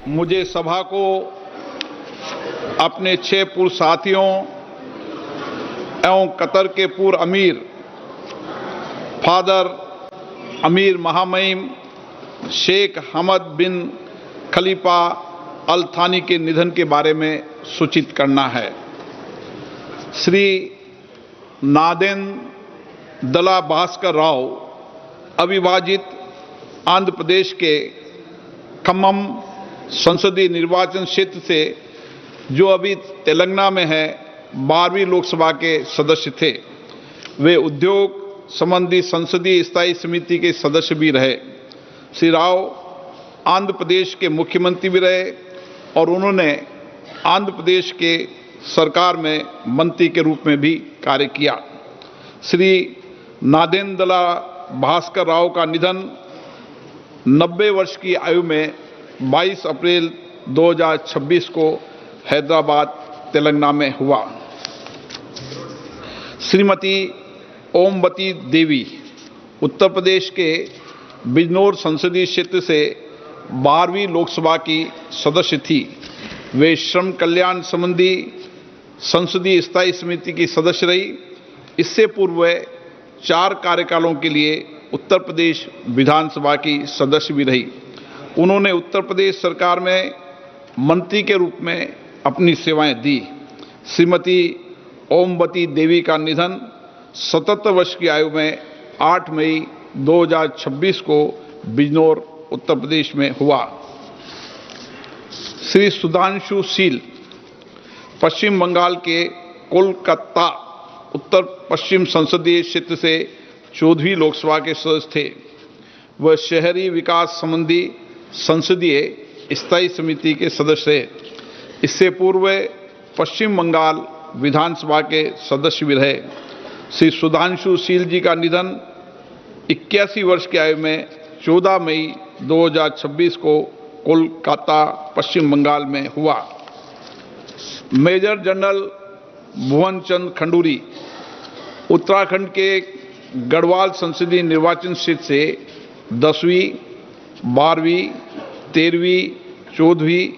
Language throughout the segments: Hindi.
मुझे सभा को अपने 6 पूर्व साथियों एवं कतर के पूर्व अमीर फादर अमीर महामहिम शेख हमद बिन खलीफा अल थानी के निधन के बारे में सूचित करना है। श्री नादेन दला भास्कर राव अविभाजित आंध्र प्रदेश के खम्मम संसदीय निर्वाचन क्षेत्र से, जो अभी तेलंगाना में है, 12वीं लोकसभा के सदस्य थे। वे उद्योग संबंधी संसदीय स्थायी समिति के सदस्य भी रहे। श्री राव आंध्र प्रदेश के मुख्यमंत्री भी रहे और उन्होंने आंध्र प्रदेश के सरकार में मंत्री के रूप में भी कार्य किया। श्री नादेन दला भास्कर राव का निधन 90 वर्ष की आयु में 22 अप्रैल 2026 को हैदराबाद तेलंगाना में हुआ। श्रीमती ओमवती देवी उत्तर प्रदेश के बिजनौर संसदीय क्षेत्र से 12वीं लोकसभा की सदस्य थी। वे श्रम कल्याण संबंधी संसदीय स्थायी समिति की सदस्य रही। इससे पूर्व वे 4 कार्यकालों के लिए उत्तर प्रदेश विधानसभा की सदस्य भी रही। उन्होंने उत्तर प्रदेश सरकार में मंत्री के रूप में अपनी सेवाएं दी। श्रीमती ओमवती देवी का निधन 77 वर्ष की आयु में 8 मई 2026 को बिजनौर उत्तर प्रदेश में हुआ। श्री सुधांशु शील पश्चिम बंगाल के कोलकाता उत्तर पश्चिम संसदीय क्षेत्र से 14वीं लोकसभा के सदस्य थे। वह शहरी विकास संबंधी संसदीय स्थायी समिति के सदस्य थे। इससे पूर्व पश्चिम बंगाल विधानसभा के सदस्य भी रहे। श्री सुधांशु शील जी का निधन 81 वर्ष की आयु में 14 मई 2026 को कोलकाता पश्चिम बंगाल में हुआ। मेजर जनरल भुवन चंद खंडूरी उत्तराखंड के गढ़वाल संसदीय निर्वाचन क्षेत्र से 10वीं, 12वीं, 13वीं, 14वीं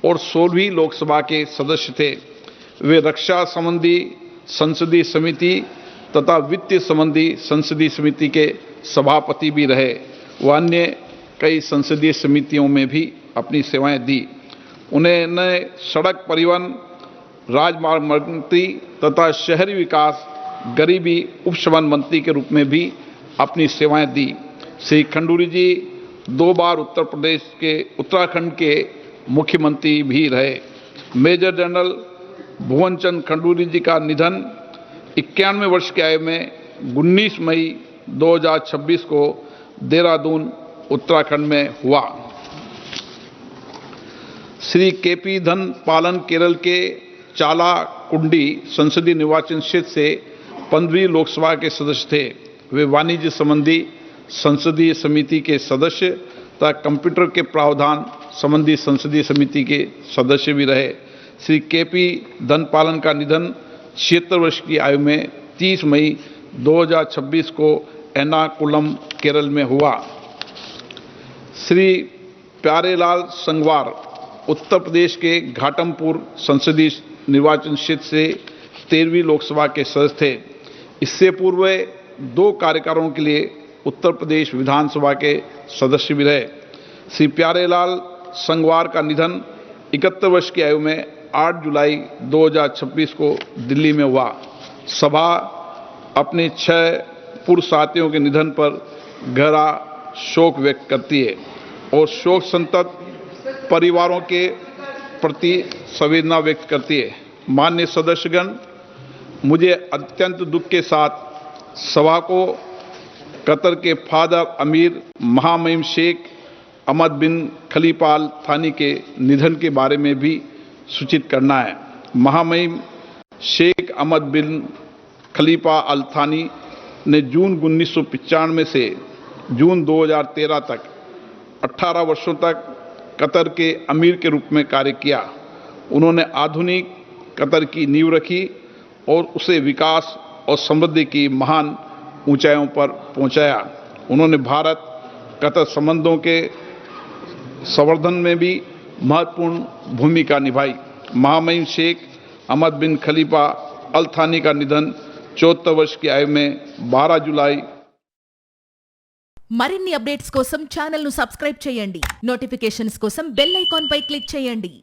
और 16वीं लोकसभा के सदस्य थे। वे रक्षा संबंधी संसदीय समिति तथा वित्त संबंधी संसदीय समिति के सभापति भी रहे। वह अन्य कई संसदीय समितियों में भी अपनी सेवाएं दी। उन्होंने सड़क परिवहन, राजमार्ग मंत्री तथा शहरी विकास, गरीबी उपशमन मंत्री के रूप में भी अपनी सेवाएं दी। श्री खंडूरी जी 2 बार उत्तर प्रदेश के उत्तराखंड के मुख्यमंत्री भी रहे। मेजर जनरल भुवन चंद खंडूरी जी का निधन 91 वर्ष की आयु में 19 मई 2026 को देहरादून उत्तराखंड में हुआ। श्री केपी धन पालन केरल के चाला कुंडी संसदीय निर्वाचन क्षेत्र से 15वीं लोकसभा के सदस्य थे। वे वाणिज्य संबंधी संसदीय समिति के सदस्य तथा कंप्यूटर के प्रावधान संबंधी संसदीय समिति के सदस्य भी रहे। श्री केपी धन पालन का निधन 76 वर्ष की आयु में 30 मई 2026 को एर्नाकुलम केरल में हुआ। श्री प्यारेलाल संगवार उत्तर प्रदेश के घाटमपुर संसदीय निर्वाचन क्षेत्र से 13वीं लोकसभा के सदस्य थे। इससे पूर्व 2 कार्यकालों के लिए उत्तर प्रदेश विधानसभा के सदस्य भी रहे। श्री प्यारेलाल संगवार का निधन 71 वर्ष की आयु में 8 जुलाई 2026 को दिल्ली में हुआ। सभा अपने 6 पूर्व साथियों के निधन पर गहरा शोक व्यक्त करती है और शोक संतप्त परिवारों के प्रति संवेदना व्यक्त करती है। माननीय सदस्यगण, मुझे अत्यंत दुख के साथ सभा को कतर के फादर अमीर महामहिम शेख अहमद बिन खलीफा अल थानी के निधन के बारे में भी सूचित करना है। महामहिम शेख अहमद बिन खलीफा अल थानी ने जून 1995 से जून 2013 तक 18 वर्षों तक कतर के अमीर के रूप में कार्य किया। उन्होंने आधुनिक कतर की नींव रखी और उसे विकास और समृद्धि की महान ऊंचाइयों पर पहुंचाया। उन्होंने भारत कतर संबंधों के संवर्धन में भी महत्वपूर्ण भूमिका निभाई। महामहिम शेख अहमद बिन खलीफा अल थानी का निधन 74 वर्ष की आयु में 12 जुलाई। మరిన్ని అప్డేట్స్ కోసం ఛానల్ ను సబ్స్క్రైబ్ చేయండి. నోటిఫికేషన్స్ కోసం బెల్ ఐకాన్ పై క్లిక్ చేయండి.